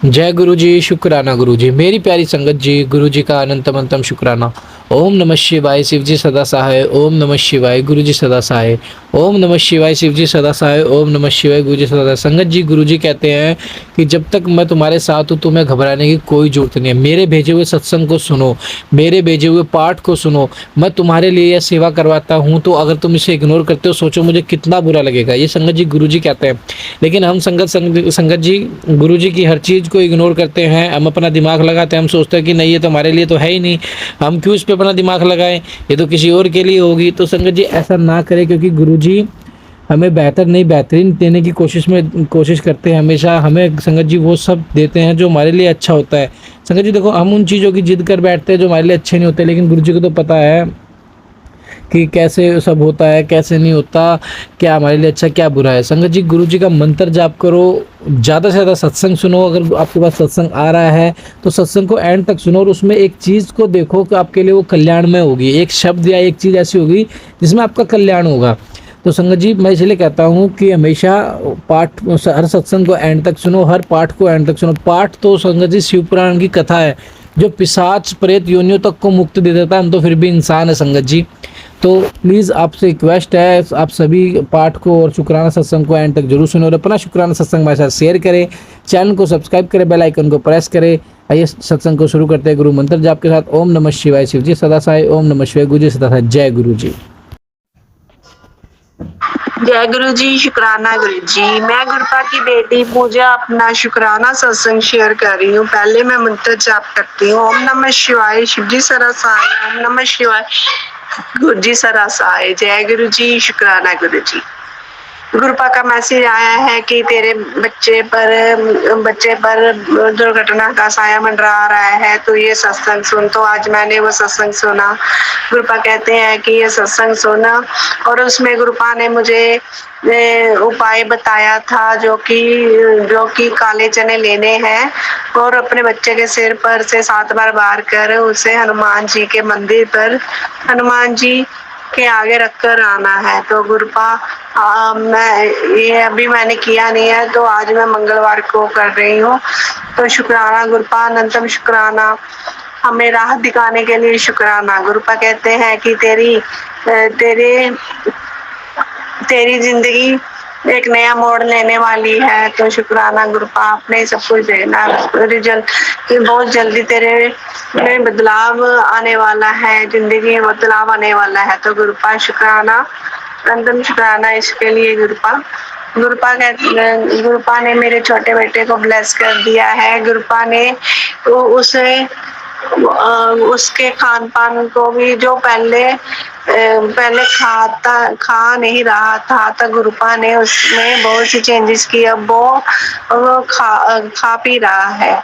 जय गुरु जी, शुक्राना गुरु जी। मेरी प्यारी संगत जी, गुरु जी का अनंतम अंतम शुक्राना। ओम नमः शिवाय, शिव जी सदा सहाय। ओम नमः शिवाय, गुरु जी सदा सहाय। ओम नमः शिवाय, शिव जी सदा सहाय। ओम नमः शिवाय, गुरु जी सदा सहाय। संगत जी, गुरु जी कहते हैं कि जब तक मैं तुम्हारे साथ हूँ तुम्हें घबराने की कोई जरूरत नहीं है। मेरे भेजे हुए सत्संग को सुनो, मेरे भेजे हुए पाठ को सुनो। मैं तुम्हारे लिए यह सेवा करवाता हूँ, तो अगर तुम इसे इग्नोर करते हो सोचो मुझे कितना बुरा लगेगा। ये संगत जी गुरु जी कहते हैं। लेकिन हम संगत जी गुरु जी की हर चीज़ को इग्नोर करते हैं। हम अपना दिमाग लगाते हैं, हम सोचते हैं कि नहीं ये तो हमारे लिए तो है ही नहीं, हम क्यों इस पे अपना दिमाग लगाएं, ये तो किसी और के लिए होगी। तो संगत जी ऐसा ना करें, क्योंकि गुरु जी हमें बेहतर नहीं बेहतरीन देने की कोशिश करते हैं। हमेशा हमें संगत जी वो सब देते हैं जो हमारे लिए अच्छा होता है। संगत जी देखो, हम उन चीज़ों की जिद कर बैठते हैं जो हमारे लिए अच्छे नहीं होते, लेकिन गुरु जी को तो पता है कि कैसे सब होता है कैसे नहीं होता, क्या हमारे लिए अच्छा क्या बुरा है। संगत जी गुरु जी का मंत्र जाप करो, ज़्यादा से ज़्यादा सत्संग सुनो। अगर आपके पास सत्संग आ रहा है तो सत्संग को एंड तक सुनो और उसमें एक चीज़ को देखो कि आपके लिए वो कल्याणमय होगी। एक शब्द या एक चीज़ ऐसी होगी जिसमें आपका कल्याण होगा। तो संगत जी मैं इसलिए कहता हूँ कि हमेशा पाठ, हर सत्संग को एंड तक सुनो, हर पाठ को एंड तक सुनो। पाठ तो संगत जी शिव पुराण की कथा है जो पिशाच प्रेत योनियों तक को मुक्ति दे देता है। हम तो फिर भी इंसान है संगत जी। तो प्लीज़ आपसे रिक्वेस्ट है, आप सभी पाठ को और शुक्राना सत्संग को एंड तक जरूर सुनो और अपना शुक्राना सत्संग हमारे साथ शेयर करें, चैनल को सब्सक्राइब करें, बेल आइकन को प्रेस करें। आइए सत्संग को शुरू करते हैं गुरु मंत्र जाप के साथ। ओम नमः शिवाय, शिव जी सदा सहाय। ओम नमः शिवाय, गुरु जी सदा सहाय। जय गुरु जी। जय गुरु जी, शुक्राना गुरु जी। मैं गुरपा की बेटी पूजा अपना शुक्राना सत्संग शेयर कर रही हूँ। पहले मैं मंत्र जाप करती हूँ। ओम नमः शिवाय, शिव जी सदा सहाय। ओम नमः शिवाय, गुरु जी सदा सहाय। जय गुरु जी, शुक्राना गुरु जी। गुरुपा का मैसेज आया है कि तेरे बच्चे पर दुर्घटना का साया मंडरा रहा है, तो ये सत्संग सुन। तो आज मैंने वो सत्संग सुना। गुरुपा कहते हैं कि ये सत्संग सुना और उसमें गुरुपा ने मुझे उपाय बताया था जो कि काले चने लेने हैं और अपने बच्चे के सिर पर से 7 बार वार कर उसे हनुमान जी के मंदिर पर हनुमान जी के आगे रखकर आना है। तो गुरुपा मैं ये अभी मैंने किया नहीं है, तो आज मैं मंगलवार को कर रही हूँ। तो शुक्राना गुरुपा, अनंतम शुक्राना। हमें राह दिखाने के लिए शुक्राना। गुरुपा कहते हैं कि तेरी जिंदगी एक नया मोड़ लेने वाली है। तो शुक्राना गुरुपा, आपने सब कुछ देना रिजल्ट बहुत जल्दी तेरे में बदलाव आने वाला है, जिंदगी में बदलाव आने वाला है। तो गुरुपा शुक्राना, अनंतम शुक्राना इसके लिए गुरुपा। गुरुपा ने मेरे छोटे बेटे को ब्लेस कर दिया है। गुरुपा ने उसे उसके खान पान को भी जो पहले खा नहीं रहा था, तो गुरुपा ने उसमें बहुत सी चेंजेस की। अब वो खा पी रहा है।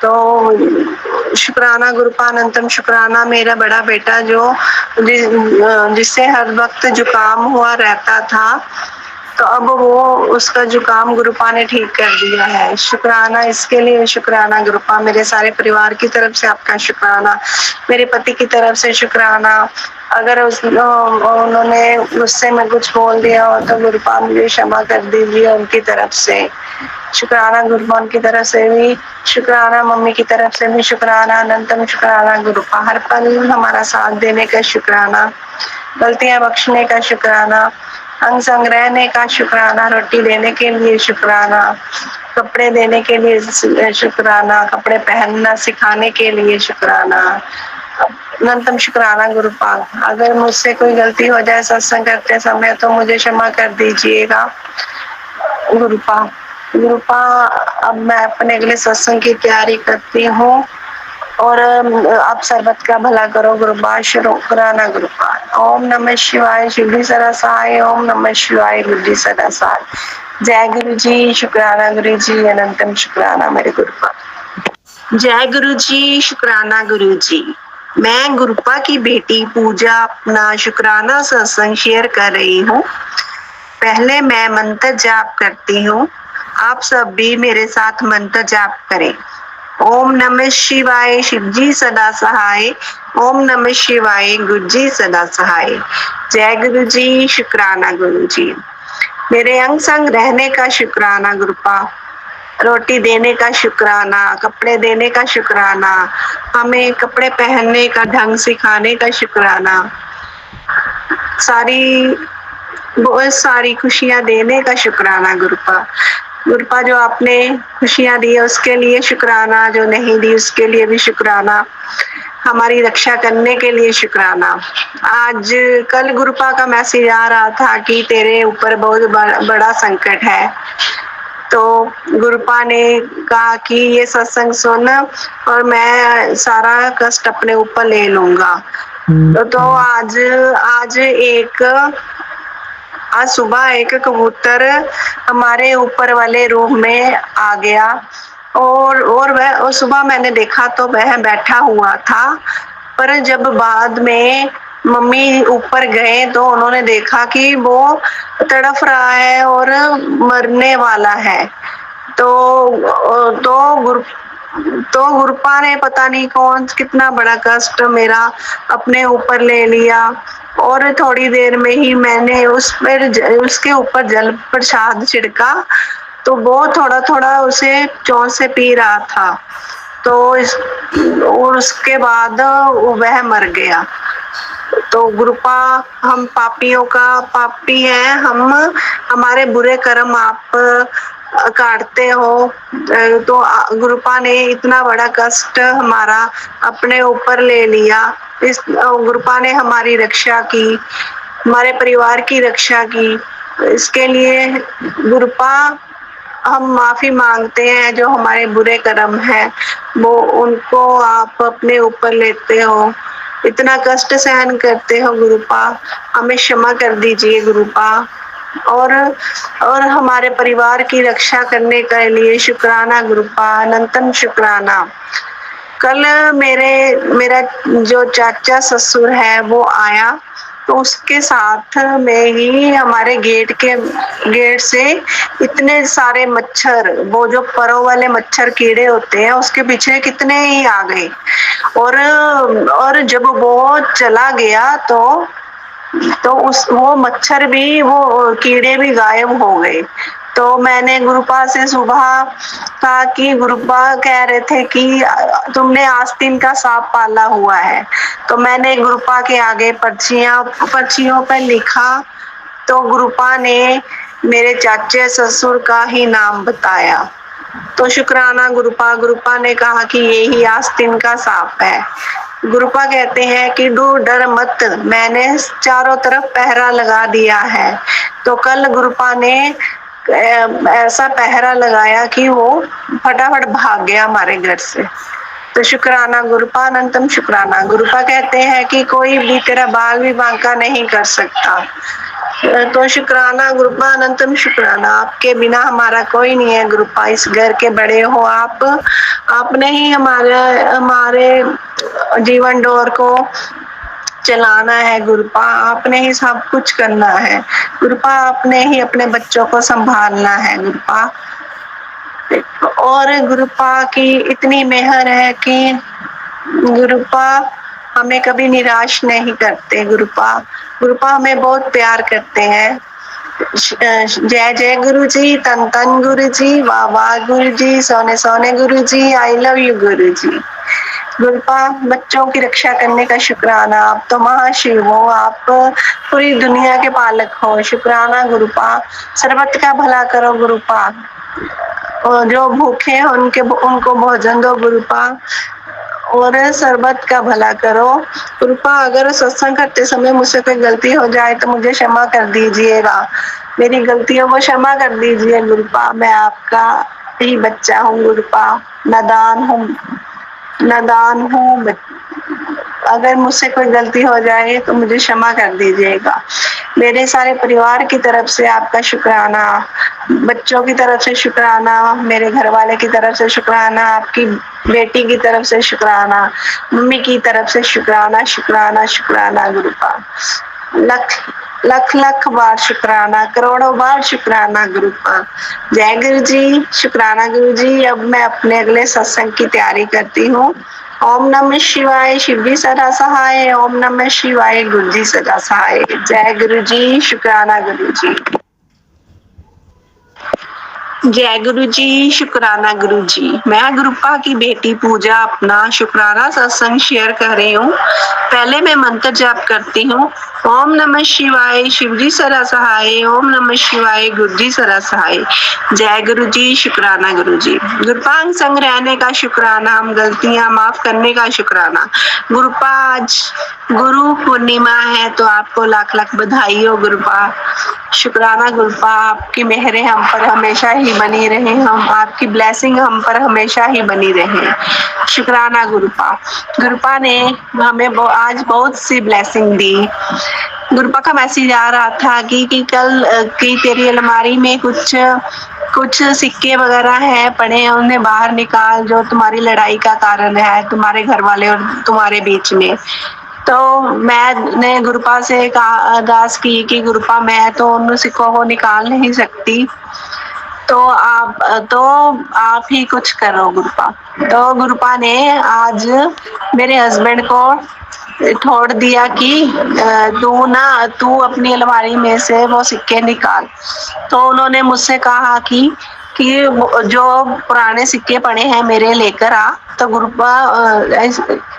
तो शुक्राना गुरुपा, अनंतम शुक्राना। मेरा बड़ा बेटा जिससे हर वक्त जुकाम हुआ रहता था, तो अब वो उसका जुकाम गुरुपा ने ठीक कर दिया है। शुक्राना इसके लिए शुक्राना गुरुपा। मेरे सारे परिवार की तरफ से आपका शुक्राना, मेरे पति की तरफ से शुक्राना। अगर उन्होंने मुझसे मैं कुछ बोल दिया हो तो गुरुपा मुझे क्षमा कर दीजिए उनकी तरफ से। शुक्राना गुरुपा, उनकी तरफ से भी शुक्राना, मम्मी की तरफ से भी शुक्राना, अनंतम शुक्राना गुरुपा। हर पल हमारा साथ देने का शुक्राना, गलतियां बख्शने का शुक्राना, अंग संग रहने का शुक्राना, रोटी देने के लिए शुक्राना, कपड़े देने के लिए शुक्राना, कपड़े पहनना सिखाने के लिए शुक्राना, अनंतम शुक्राना गुरुपा। अगर मुझसे कोई गलती हो जाए सत्संग करते समय तो मुझे क्षमा कर दीजिएगा गुरुपा। गुरुपा, अब मैं अपने अगले सत्संग की तैयारी करती हूँ और आप सर्वत का भला करो गुरुपा। शुक्राना गुरुपा। ओम नमः शिवाय, शिव जी सदा सहाय। ओम नमः शिवाय, गुरु जी सदा सहाय। जय गुरु जी, शुक्राना गुरु जी, अनंतम शुक्राना मेरे गुरुपा। जय गुरु जी, शुक्राना गुरु जी। मैं गुरुपा की बेटी पूजा अपना शुक्राना सत्संग शेयर कर रही हूँ। पहले मैं मंत्र जाप करती हूँ, आप सब भी मेरे साथ मंत्र जाप करें। ओम नमः शिवाय, शिव जी सदा सहाय। ओम नमः शिवाय, गुरु जी सदा सहाय। जय गुरु जी, शुक्राना गुरु जी। मेरे अंग संग रहने का शुक्राना गुरुपा, रोटी देने का शुक्राना, कपड़े देने का शुक्राना, हमें कपड़े पहनने का ढंग सिखाने का शुक्राना, बहुत सारी खुशियाँ देने का शुक्राना गुरुपा। गुरुपा जो आपने खुशियाँ दी है उसके लिए शुक्राना, जो नहीं दी उसके लिए भी शुक्राना, हमारी रक्षा करने के लिए शुक्राना। आज कल गुरुपा का मैसेज आ रहा था कि तेरे ऊपर बहुत बड़ा संकट है, तो गुरुपा ने कहा कि ये सत्संग सुन और मैं सारा कष्ट अपने ऊपर ले लूंगा। तो आज सुबह एक कबूतर हमारे ऊपर वाले रूम में आ गया और वह सुबह मैंने देखा तो वह बैठा हुआ था, पर जब बाद में मम्मी ऊपर गए तो उन्होंने देखा कि वो तड़फ रहा है और मरने वाला है। तो गुरुपा ने पता नहीं कौन कितना बड़ा कष्ट मेरा अपने ऊपर ले लिया और थोड़ी देर में ही मैंने उसके ऊपर जल प्रसाद छिड़का, तो वो थोड़ा थोड़ा उसे चोट से पी रहा था। और उसके बाद वह मर गया। तो गुरुपा हम पापियों का पापी हैं, हमारे बुरे कर्म आप काटते हो। तो गुरुपा ने इतना बड़ा कष्ट हमारा अपने ऊपर ले लिया। इस गुरुपा ने हमारी रक्षा की, हमारे परिवार की रक्षा की। इसके लिए गुरुपा हम माफी मांगते हैं, जो हमारे बुरे कर्म है वो उनको आप अपने ऊपर लेते हो, इतना कष्ट सहन करते हो गुरुपा, हमें क्षमा कर दीजिए गुरुपा। और हमारे परिवार की रक्षा करने के लिए शुक्राना गुरुपा, अनंतम शुक्राना। कल मेरा जो चाचा ससुर है वो आया, तो उसके साथ में ही हमारे गेट से इतने सारे मच्छर, वो जो परों वाले मच्छर कीड़े होते हैं उसके पीछे कितने ही आ गए। और जब वो चला गया तो वो मच्छर भी, वो कीड़े भी गायब हो गए। तो मैंने गुरुपा से सुबह कहा कि गुरुपा कह रहे थे कि तुमने आस्तीन का सांप पाला हुआ है, तो मैंने गुरुपा के आगे पर्चियों पर लिखा, तो गुरुपा ने मेरे चाचे ससुर का ही नाम बताया। तो शुक्राना गुरुपा। गुरुपा ने कहा कि यही आस्तीन का सांप है। गुरुपा कहते हैं कि डर मत, मैंने चारों तरफ पहरा लगा दिया है। तो कल गुरुपा ने ऐसा पहरा लगाया कि वो फटाफट भाग गया हमारे घर से। तो शुक्राना गुरुपा, अनंतम शुक्राना। गुरुपा कहते हैं कि कोई भी तेरा बाल भी बांका नहीं कर सकता। तो शुक्राना गुरुपा, अनंतम शुक्राना। आपके बिना हमारा कोई नहीं है गुरुपा, इस घर के बड़े हो आप, आपने ही हमारे जीवन डोर को चलाना है गुरुपा, आपने ही सब कुछ करना है गुरुपा, आपने ही अपने बच्चों को संभालना है गुरुपा। और गुरुपा की इतनी मेहर है कि गुरुपा हमें कभी निराश नहीं करते गुरुपा। गुरुपा हमें बहुत प्यार करते हैं। जय जय गुरु जी, तन तन गुरु जी, वाह वाह गुरु जी, सोने सोने गुरु जी, आई लव यू गुरु जी। गुरुपा बच्चों की रक्षा करने का शुक्राना, आप तो महाशिव हो, आप पूरी दुनिया के पालक हो। शुक्राना गुरुपा। सर्वत्र का भला करो गुरुपा, और जो भूखे हैं उनको भोजन दो गुरुपा, और सर्वत का भला करो गुरुपा। अगर सत्संग करते समय मुझसे कोई गलती हो जाए तो मुझे क्षमा कर दीजिएगा, मेरी गलतियों को क्षमा कर दीजिए गुरुपा। मैं आपका ही बच्चा हूँ गुरुपा, नादान हूँ। अगर मुझसे कोई गलती हो जाए तो मुझे क्षमा कर दीजिएगा। मेरे सारे परिवार की तरफ से आपका शुक्राना, बच्चों की तरफ से शुक्राना, मेरे घर वाले की तरफ से शुक्राना, आपकी बेटी की तरफ से शुक्राना, मम्मी की तरफ से शुक्राना, शुक्राना शुक्राना गुरुपा। लख लख बार शुक्राना, करोड़ों बार शुक्राना गुरुपा। जय गुरु जी, शुक्राना गुरु जी। अब मैं अपने अगले सत्संग की तैयारी करती हूँ। ओम नमः शिवाय, शिव जी सदा सहाय। ओम नमः शिवाय, गुरु जी सदा सहाय। जय गुरु जी, शुक्राना गुरु जी। जय गुरु जी, शुक्राना गुरु जी। मैं गुरुपा की बेटी पूजा अपना शुक्राना सत्संग शेयर कर रही हूँ। पहले मैं मंत्र जाप करती हूँ। ओम नमः शिवाय, शिवजी सदा सहाय। ओम नमः शिवाय, गुरु जी सदा सहाय। जय गुरु जी, शुक्राना गुरु जी। गुरुपांग संग रहने का शुक्राना, हम गलतियां माफ करने का शुक्राना। गुरुपा आज गुरु पूर्णिमा है तो आपको लाख लाख बधाई हो गुरुपा। शुक्राना गुरुपा, आपकी मेहरें हम पर हमेशा ही बनी रहे, हम आपकी ब्लेसिंग हम पर हमेशा ही बनी रहे। शुक्राना गुरुपा। गुरुपा ने हमें आज बहुत सी ब्लेसिंग दी। गुरुपा का मैसेज आ रहा था कि कल की तेरी अलमारी में कुछ कुछ सिक्के वगैरह है पड़े हैं, उन्हें बाहर निकाल, जो तुम्हारी लड़ाई का कारण है तुम्हारे घर वाले और तुम्हारे बीच में। तो मैंने गुरुपा से अरदास की कि गुरुपा मैं तो उन सिक्कों को निकाल नहीं सकती, तो आप ही कुछ करो गुरुपा। तो गुरुपा ने आज मेरे हस्बैंड को छोड़ दिया कि तू अपनी अलमारी में से वो सिक्के निकाल। तो उन्होंने मुझसे कहा कि जो पुराने सिक्के पड़े हैं मेरे लेकर आ। तो गुरुपा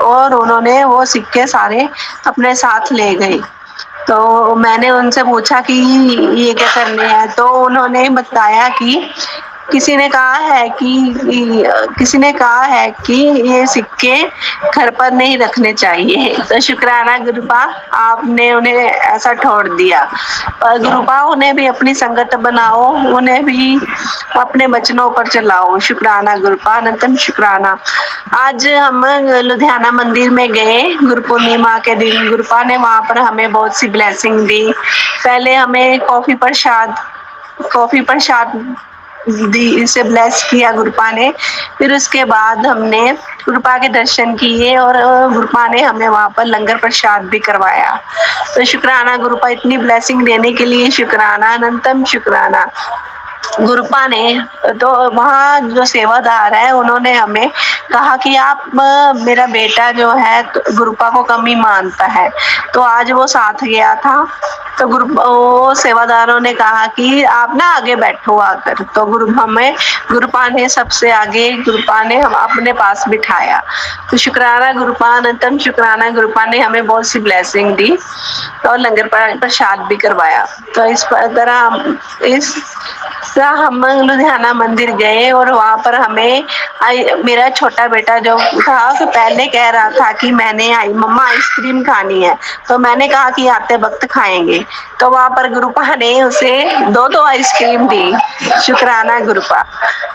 और उन्होंने वो सिक्के सारे अपने साथ ले गए। तो मैंने उनसे पूछा कि ये क्या करने हैं, तो उन्होंने बताया कि किसी ने कहा है कि ये सिक्के घर पर नहीं रखने चाहिए। तो शुक्राना गुरुपा, आपने उन्हें ऐसा छोड़ दिया। और गुरुपा उन्हें भी अपनी संगत बनाओ, उन्हें भी अपने वचनों पर चलाओ। शुक्राना गुरुपा, अनंतम शुक्राना। आज हम लुधियाना मंदिर में गए गुरु पूर्णिमा के दिन। गुरुपा ने वहां पर हमें बहुत सी ब्लेसिंग दी। पहले हमें कॉफी प्रसाद दी से ब्लेस किया गुरुपा ने। फिर उसके बाद हमने गुरुपा के दर्शन किए और गुरुपा ने हमें वहां पर लंगर प्रसाद भी करवाया। तो शुक्राना गुरुपा, इतनी ब्लेसिंग देने के लिए शुक्राना, अनंतम शुक्राना। गुरुपा ने तो वहाँ जो सेवादार है उन्होंने हमें कहा कि आप मेरा बेटा जो है तो गुरुपा को कम ही मानता है। तो आज वो साथ गया था, तो वो सेवादारों ने कहा कि आप ना आगे बैठो आकर। तो गुरुपा ने सबसे आगे गुरुपा ने हम अपने पास बिठाया। तो शुक्राना गुरुपा, अनंतम शुक्राना। गुरुपा ने हमें बहुत सी ब्लेसिंग दी और लंगर प्रसाद भी करवाया। तो इस तरह हम लुधियाना मंदिर गए और वहां पर हमें मेरा छोटा बेटा जो था तो पहले कह रहा था कि मम्मा आइसक्रीम खानी है। तो मैंने कहा कि आते वक्त खाएंगे। तो वहां पर गुरुपा ने उसे दो आइसक्रीम दी। शुक्राना गुरुपा,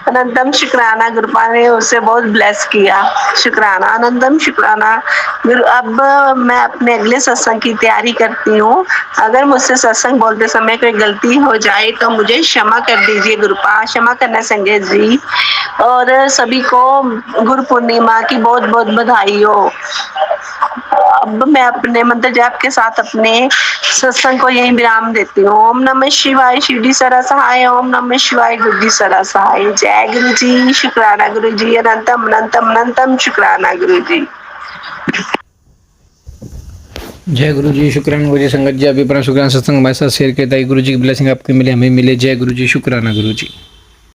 अनंतम शुक्राना। गुरुपा ने उसे बहुत ब्लेस किया। शुक्राना, अनंतम शुक्राना। अब मैं अपने अगले सत्संग की तैयारी करती हूँ। अगर मुझसे सत्संग बोलते समय कोई गलती हो जाए तो मुझे क्षमा कर दीजिए गुरुपा, क्षमा करना संजय जी। और सभी को गुरु पूर्णिमा की बहुत बहुत बधाई हो। अब मैं अपने मंत्र जाप के साथ अपने सत्संग को यही विराम देती हूँ। ओम नमः शिवाय, शिवजी सदा सहाय। ओम नमः शिवाय, गुरु जी सदा सहाय। जय गुरु जी, शुक्राना गुरु जी, अनंतम अनंतम अनंतम शुक्राना गुरु जी। जय गुरु जी, शुक्राना गुरु जी। संगत जी अभी अपना शुक्राना सत्संग हमारे साथ शेयर किया था। गुरु जी की ब्लेसिंग आपको मिले, हमें मिले। जय गुरु जी, शुक्राना गुरु जी।